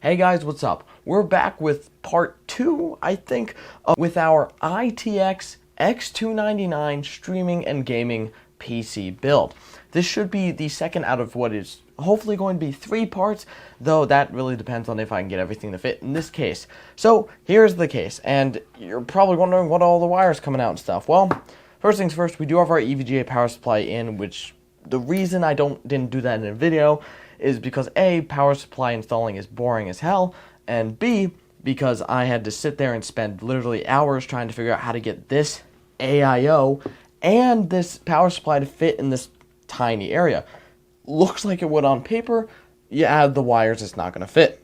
Hey guys, what's up? We're back with part 2, I think, with our ITX X299 streaming and gaming PC build. This should be the second out of what is hopefully going to be 3 parts, though that really depends on if I can get everything to fit in this case. So, here's the case, and you're probably wondering what all the wires coming out and stuff. Well, first things first, we do have our EVGA power supply in, which the reason I didn't do that in a video is because A, power supply installing is boring as hell, and B, because I had to sit there and spend literally hours trying to figure out how to get this AIO and this power supply to fit in this tiny area. Looks like it would on paper. You add the wires, it's not going to fit.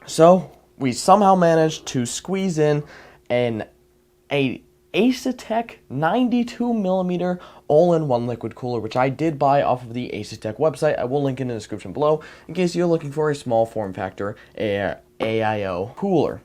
So we somehow managed to squeeze in a Asetek 92mm all-in-one liquid cooler, which I did buy off of the Asetek website. I will link in the description below in case you're looking for a small form factor AIO cooler.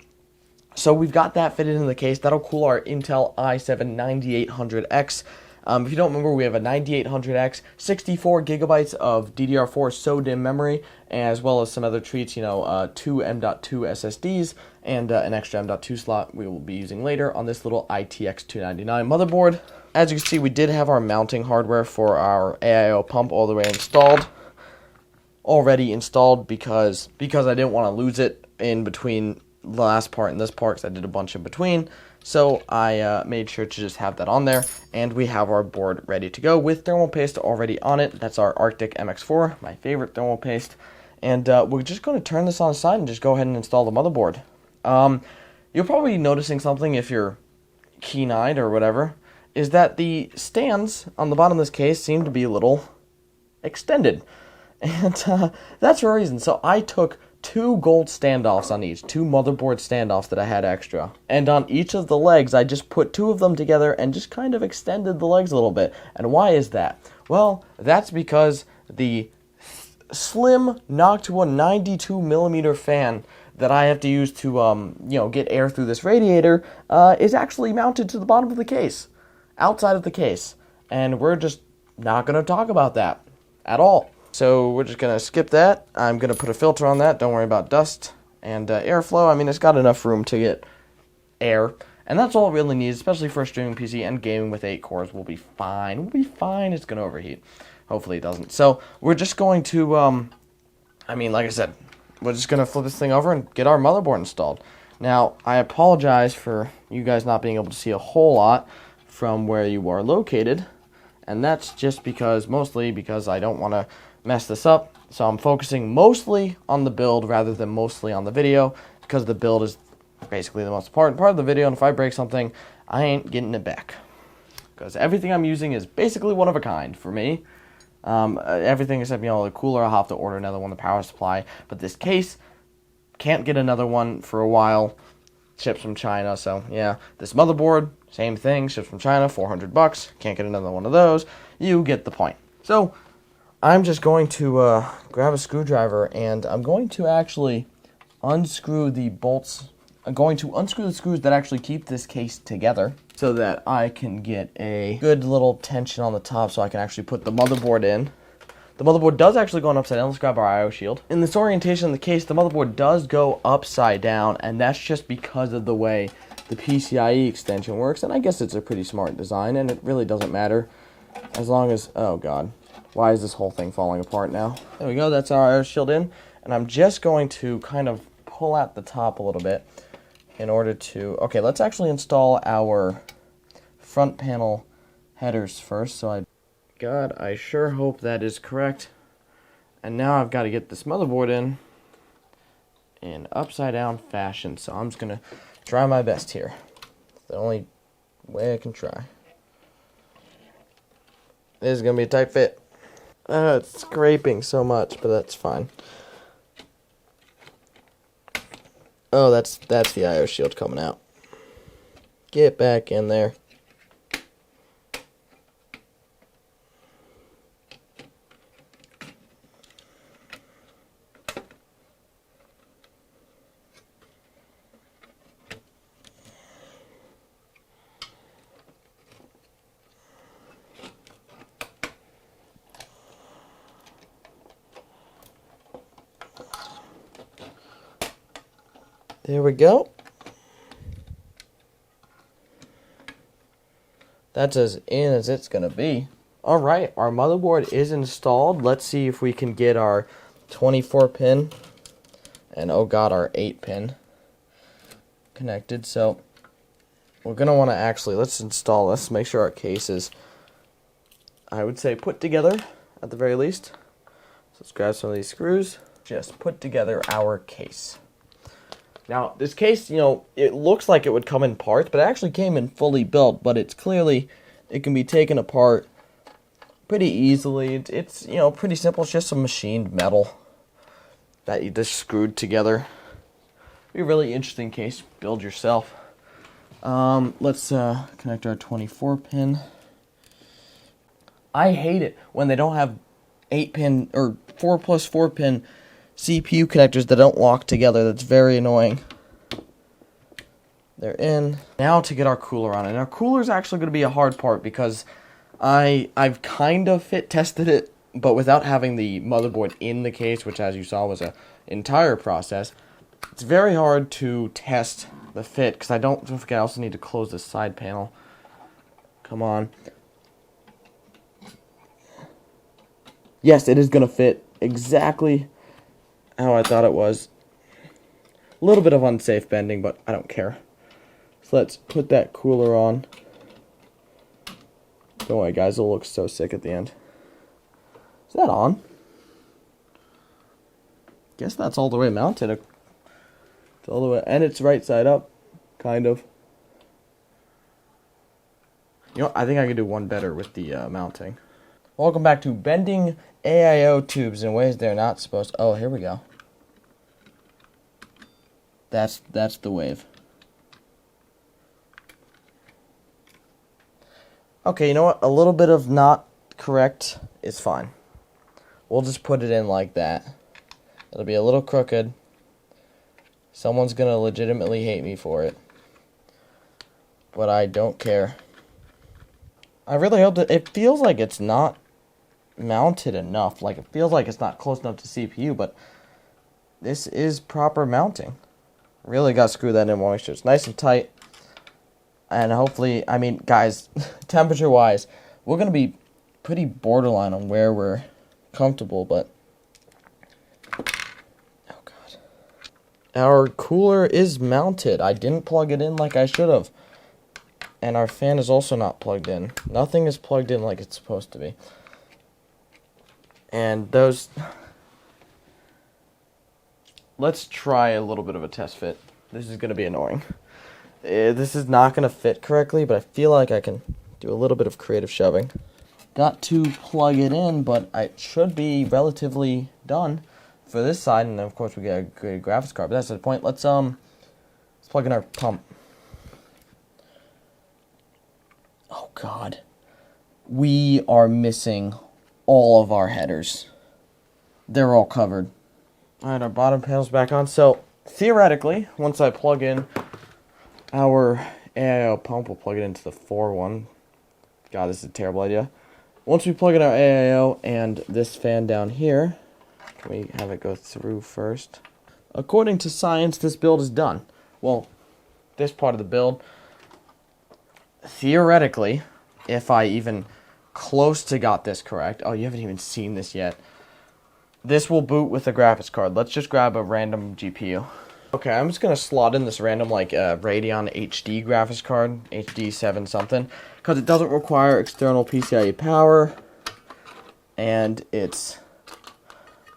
So we've got that fitted in the case. That'll cool our Intel i7 9800X. If you don't remember, we have a 9800X, 64 gigabytes of DDR4 SO-DIMM memory, as well as some other treats, two M.2 SSDs, and an extra M.2 slot we will be using later on this little ITX 299 motherboard. As you can see, we did have our mounting hardware for our AIO pump all the way already installed because I didn't want to lose it in between the last part and this part, because I did a bunch in between. So I made sure to just have that on there, and we have our board ready to go with thermal paste already on it. That's our Arctic MX4, my favorite thermal paste. And we're just going to turn this on the side and just go ahead and install the motherboard. You're probably noticing something if you're keen-eyed or whatever, is that the stands on the bottom of this case seem to be a little extended. And that's for a reason. So I took 2 gold standoffs on each, 2 motherboard standoffs that I had extra. And on each of the legs, I just put 2 of them together and just kind of extended the legs a little bit. And why is that? Well, that's because the slim Noctua 92mm fan that I have to use to, get air through this radiator is actually mounted to the bottom of the case, outside of the case. And we're just not going to talk about that at all. So we're just going to skip that. I'm going to put a filter on that. Don't worry about dust and airflow. I mean, it's got enough room to get air. And that's all it really needs, especially for a streaming PC, and gaming with 8 cores will be fine. We'll be fine. It's going to overheat. Hopefully it doesn't. So we're just going to, like I said, we're just going to flip this thing over and get our motherboard installed. Now, I apologize for you guys not being able to see a whole lot from where you are located. And that's just mostly because I don't want to mess this up, so I'm focusing mostly on the build rather than mostly on the video, because the build is basically the most important part of the video, and if I break something, I ain't getting it back, because everything I'm using is basically one of a kind for me. Everything except, the cooler, I'll have to order another one, the power supply, but this case, can't get another one for a while, ships from China, so yeah. This motherboard, same thing, ships from China, $400, can't get another one of those. You get the point. So I'm just going to grab a screwdriver, and I'm going to actually unscrew the bolts. I'm going to unscrew the screws that actually keep this case together so that I can get a good little tension on the top so I can actually put the motherboard in. The motherboard does actually go on upside down. Let's grab our I/O shield. In this orientation of the case, the motherboard does go upside down, and that's just because of the way the PCIe extension works, and I guess it's a pretty smart design, and it really doesn't matter as long as, oh god. Why is this whole thing falling apart now? There we go, that's our I/O shield in. And I'm just going to kind of pull out the top a little bit in order to... Okay, let's actually install our front panel headers first. God, I sure hope that is correct. And now I've got to get this motherboard in upside down fashion. So I'm just going to try my best here. It's the only way I can try. This is going to be a tight fit. It's scraping so much, but that's fine. Oh, that's the I/O shield coming out. Get back in there. There we go. That's as in as it's going to be. All right, our motherboard is installed. Let's see if we can get our 24 pin and, oh god, our 8 pin connected. So we're going to want to actually, let's install this, make sure our case is, I would say, put together at the very least. So let's grab some of these screws. Just put together our case. Now, this case, you know, it looks like it would come in parts, but it actually came in fully built, but it's clearly, it can be taken apart pretty easily. It's you know, pretty simple. It's just some machined metal that you just screwed together. Be a really interesting case. Build yourself. Let's connect our 24 pin. I hate it when they don't have 8 pin or 4+4 pin CPU connectors that don't lock together. That's very annoying. They're in. Now to get our cooler on. And our cooler is actually going to be a hard part because I've kind of tested it, but without having the motherboard in the case, which as you saw was an entire process. It's very hard to test the fit because don't forget I also need to close this side panel. Come on. Yes, it is going to fit exactly how I thought it was. A little bit of unsafe bending, but I don't care. So let's put that cooler on. Don't worry, guys, it'll look so sick at the end. Is that on? Guess that's all the way mounted. It's all the way, and it's right side up, kind of. You know, I think I could do one better with the mounting. Welcome back to bending AIO tubes in ways they're not supposed to. Oh, here we go. That's the wave. Okay, you know what? A little bit of not correct is fine. We'll just put it in like that. It'll be a little crooked. Someone's going to legitimately hate me for it. But I don't care. I really hope that it feels like it's not mounted enough. Like, it feels like it's not close enough to CPU, but this is proper mounting. Really got to screw that in, make sure it's nice and tight. And hopefully, I mean, guys, temperature-wise, we're going to be pretty borderline on where we're comfortable, but oh god. Our cooler is mounted. I didn't plug it in like I should have. And our fan is also not plugged in. Nothing is plugged in like it's supposed to be. And those... Let's try a little bit of a test fit. This is going to be annoying. This is not going to fit correctly, but I feel like I can do a little bit of creative shoving. Got to plug it in, but it should be relatively done for this side. And then, of course, we get a good graphics card. But that's the point. Let's plug in our pump. Oh, God. We are missing all of our headers. They're all covered. All right, our bottom panel's back on. So, theoretically, once I plug in our AIO pump, we'll plug it into the 4 one. God, this is a terrible idea. Once we plug in our AIO and this fan down here, can we have it go through first? According to science, this build is done. Well, this part of the build, theoretically, if I even close to got this correct, oh, you haven't even seen this yet, this will boot with a graphics card. Let's just grab a random GPU. Okay, I'm just going to slot in this random, like, Radeon HD graphics card, HD 7 something, because it doesn't require external PCIe power, and it's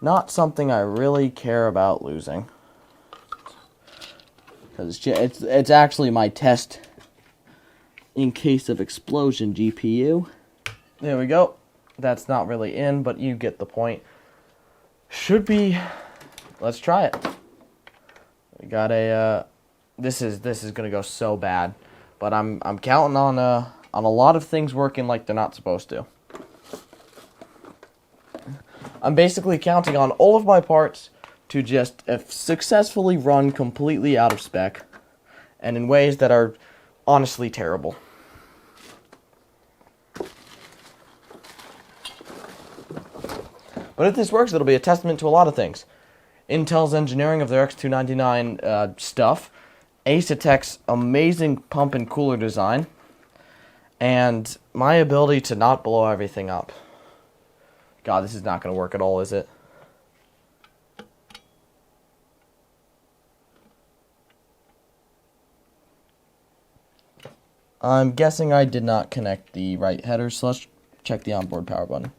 not something I really care about losing. Because it's actually my test in case of explosion GPU. There we go. That's not really in, but you get the point. Should be. Let's try it. We got a. This is gonna go so bad, but I'm counting on a lot of things working like they're not supposed to. I'm basically counting on all of my parts to just successfully run completely out of spec, and in ways that are honestly terrible. But if this works, it'll be a testament to a lot of things, Intel's engineering of their X299 stuff, ITX amazing pump and cooler design, and my ability to not blow everything up. God, this is not going to work at all, is it? I'm guessing I did not connect the right header, so let's check the onboard power button.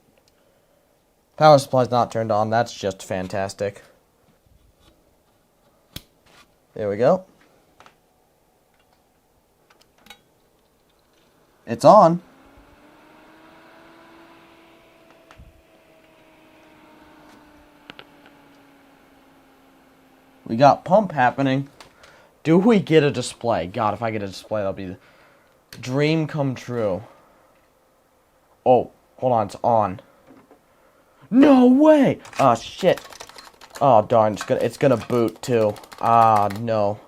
Power supply is not turned on. That's just fantastic. There we go. It's on. We got pump happening. Do we get a display? God, if I get a display, that'll be the dream come true. Oh, hold on, it's on. No way! Oh, shit. Oh, darn, it's gonna boot, too. Ah, no.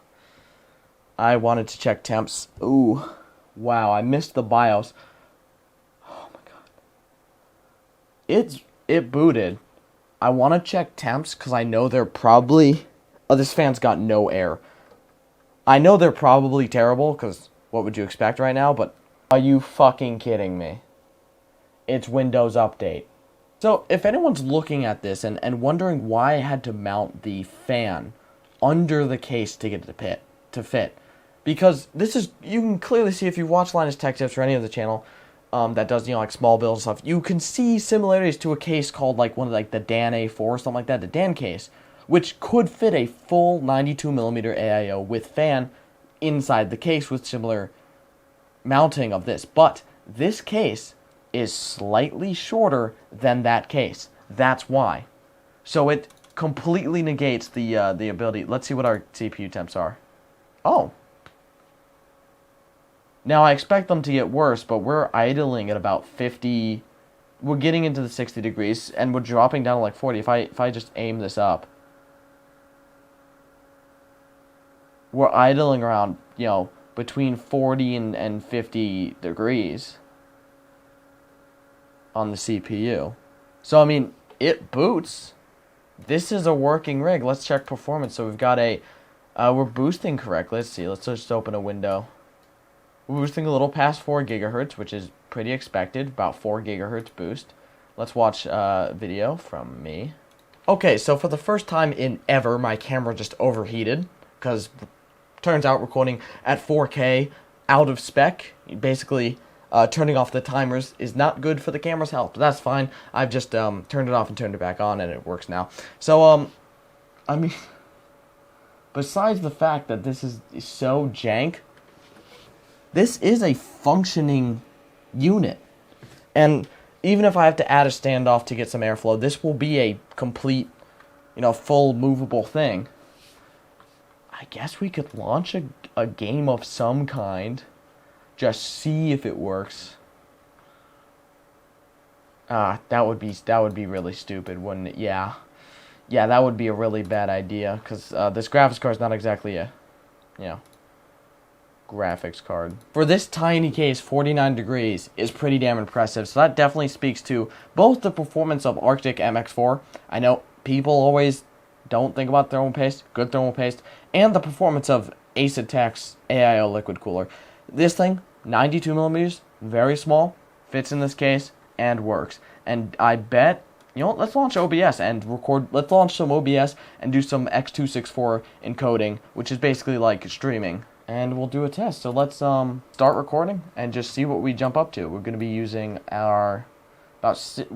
I wanted to check temps. Ooh. Wow, I missed the BIOS. Oh, my God. It booted. I want to check temps, because I know they're probably... Oh, this fan's got no air. I know they're probably terrible, because what would you expect right now, but are you fucking kidding me? It's Windows Update. So, if anyone's looking at this and wondering why I had to mount the fan under the case to get it to fit, because this is, you can clearly see if you watch Linus Tech Tips or any of the channel that does, like small builds and stuff, you can see similarities to a case called like one of like the Dan A4 or something like that, the Dan case, which could fit a full 92mm AIO with fan inside the case with similar mounting of this. But this case is slightly shorter than that case. That's why. So it completely negates the ability. Let's see what our CPU temps are. Oh. Now I expect them to get worse, but we're idling at about 50. We're getting into the 60 degrees, and we're dropping down to like 40. If I just aim this up, we're idling around, between 40 and 50 degrees on the CPU. So, I mean, it boots. This is a working rig. Let's check performance. So we've got we're boosting correctly. Let's see. Let's just open a window. We're boosting a little past 4 gigahertz, which is pretty expected. About 4 gigahertz boost. Let's watch a video from me. Okay, so for the first time in ever, my camera just overheated. Because turns out recording at 4K out of spec, basically turning off the timers is not good for the camera's health. But that's fine. I've just turned it off and turned it back on, and it works now. So, I mean, besides the fact that this is so jank, this is a functioning unit. And even if I have to add a standoff to get some airflow, this will be a complete, full movable thing. I guess we could launch a game of some kind. Just see if it works. That would be really stupid, wouldn't it? Yeah, that would be a really bad idea, because this graphics card is not exactly a, graphics card. For this tiny case, 49 degrees is pretty damn impressive, so that definitely speaks to both the performance of Arctic MX4. I know people always don't think about thermal paste, good thermal paste, and the performance of ITX AIO liquid cooler. This thing, 92mm, very small, fits in this case, and works. And I bet, let's launch OBS and record, let's launch some OBS and do some X264 encoding, which is basically like streaming. And we'll do a test. So let's start recording and just see what we jump up to. We're going to be using we're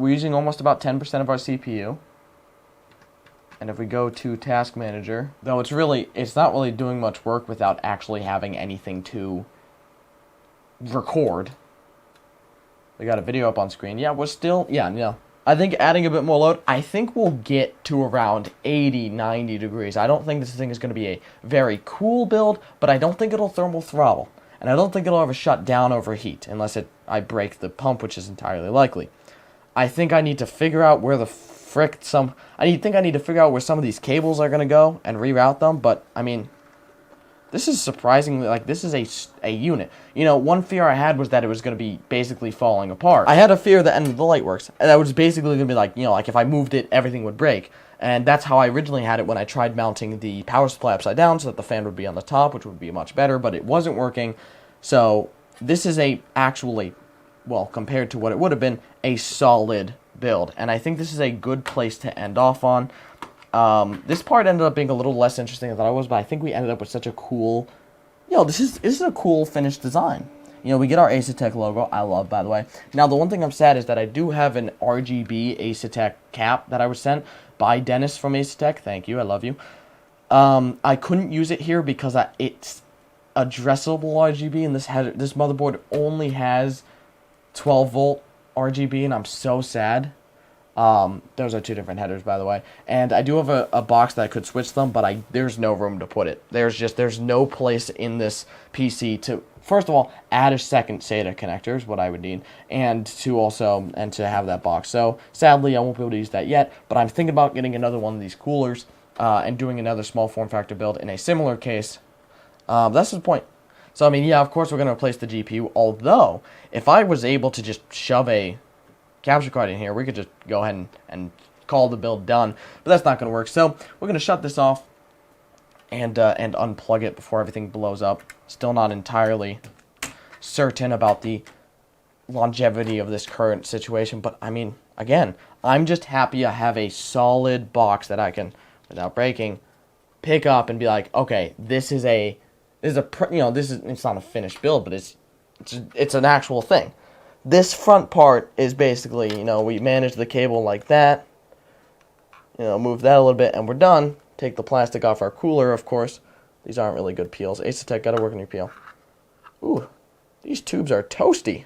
using almost about 10% of our CPU. And if we go to Task Manager, though it's not really doing much work without actually having anything to record. We got a video up on screen. Yeah, we're still, I think adding a bit more load, I think we'll get to around 80, 90 degrees. I don't think this thing is going to be a very cool build, but I don't think it'll thermal throttle. And I don't think it'll ever shut down over heat, unless I break the pump, which is entirely likely. I think I need to figure out where the I need to figure out where some of these cables are going to go and reroute them, but, I mean, this is surprisingly, this is a unit. One fear I had was that it was going to be basically falling apart. I had a fear that, and the light works, and that was basically going to be like if I moved it, everything would break. And that's how I originally had it when I tried mounting the power supply upside down so that the fan would be on the top, which would be much better, but it wasn't working. So this is actually, well, compared to what it would have been, a solid build. And I think this is a good place to end off on. This part ended up being a little less interesting than I thought it was, but I think we ended up with such a cool, this is a cool finished design. We get our Asetek logo, I love, by the way. Now, the one thing I'm sad is that I do have an RGB Asetek cap that I was sent by Dennis from Asetek. Thank you, I love you. I couldn't use it here because it's addressable RGB, and this motherboard only has 12-volt RGB, and I'm so sad. Those are two different headers, by the way. And I do have a box that I could switch them, but there's no room to put it. There's no place in this PC to, first of all, add a second SATA connector is what I would need, and to have that box. So sadly, I won't be able to use that yet, but I'm thinking about getting another one of these coolers, and doing another small form factor build in a similar case. That's the point. So, I mean, yeah, of course we're going to replace the GPU, although, if I was able to just shove a capture card in here, we could just go ahead and call the build done, but that's not going to work. So we're going to shut this off and unplug it before everything blows up. Still not entirely certain about the longevity of this current situation, but I mean, again, I'm just happy I have a solid box that I can, without breaking, pick up and be like, okay, it's not a finished build, but it's an actual thing. This front part is basically, we manage the cable like that, move that a little bit, and we're done. Take the plastic off our cooler, of course. These aren't really good peels. Asetek, gotta work on your peel. Ooh, these tubes are toasty.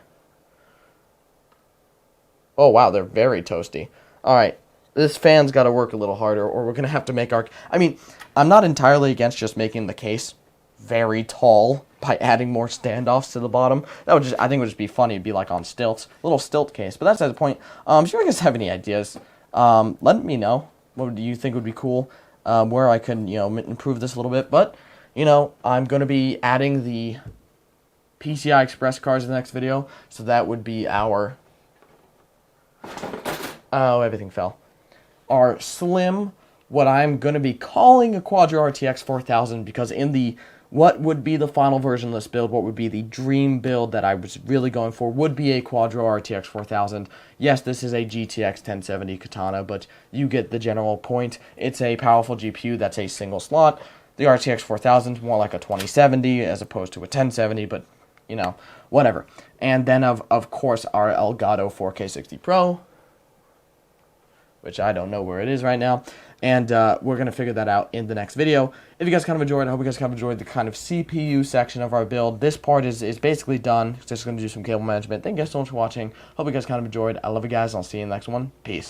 Oh, wow, they're very toasty. Alright, this fan's gotta work a little harder, or we're gonna have to make I'm not entirely against just making the case very tall by adding more standoffs to the bottom. I think it would just be funny. It'd be like on stilts, a little stilt case. But that's the point. If you guys have any ideas, let me know. What do you think would be cool? Where I could, improve this a little bit. But, I'm going to be adding the PCI Express cards in the next video. So that would be our, everything fell. Our slim, what I'm going to be calling a Quadro RTX 4000, because what would be the final version of this build, what would be the dream build that I was really going for, would be a Quadro RTX 4000. Yes, this is a GTX 1070 Katana, but you get the general point. It's a powerful GPU that's a single slot. The RTX 4000 is more like a 2070 as opposed to a 1070, but, whatever. And then, of course, our Elgato 4K60 Pro, which I don't know where it is right now. And we're going to figure that out in the next video. If you guys kind of enjoyed, I hope you guys kind of enjoyed the kind of CPU section of our build. This part is basically done. Just going to do some cable management. Thank you guys so much for watching. Hope you guys kind of enjoyed. I love you guys. I'll see you in the next one. Peace.